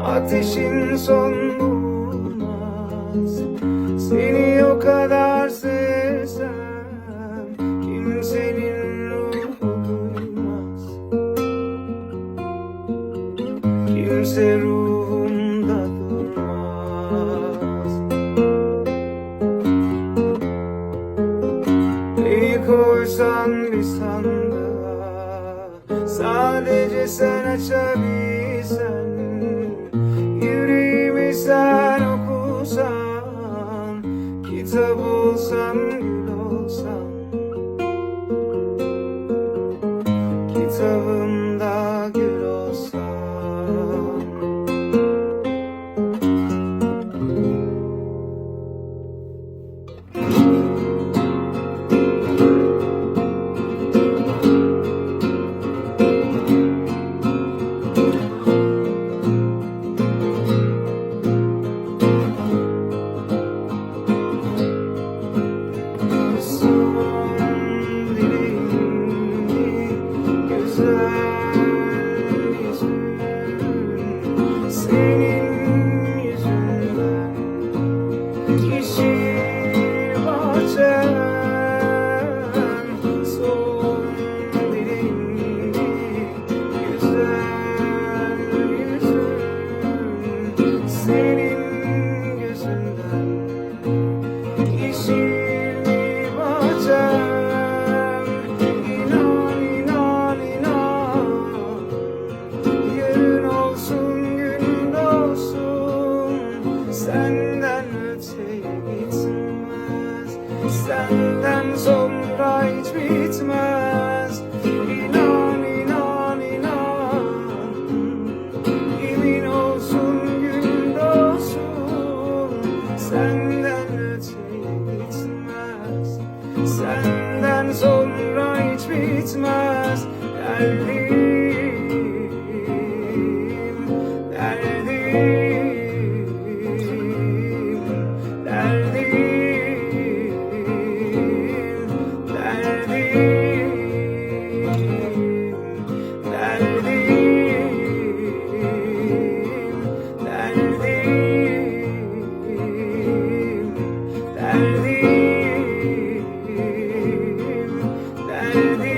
Ateşin son bulmaz. Seni o kadar sevsem kimsenin ruhu duymaz. Kimse ruhumda durmaz. Beni koysan bir sandığa, sadece sen açabilsen, yüreğimi sen okusan, kitap olsam gül olsam, kitabımda gül olsam. Senden öteye gitmez, senden sonra hiç bitmez. İnan, inan, inan, yemin olsun gün doğsun. Senden öteye gitmez, senden sonra hiç bitmez. Derdim, derdim. Derdim, derdim.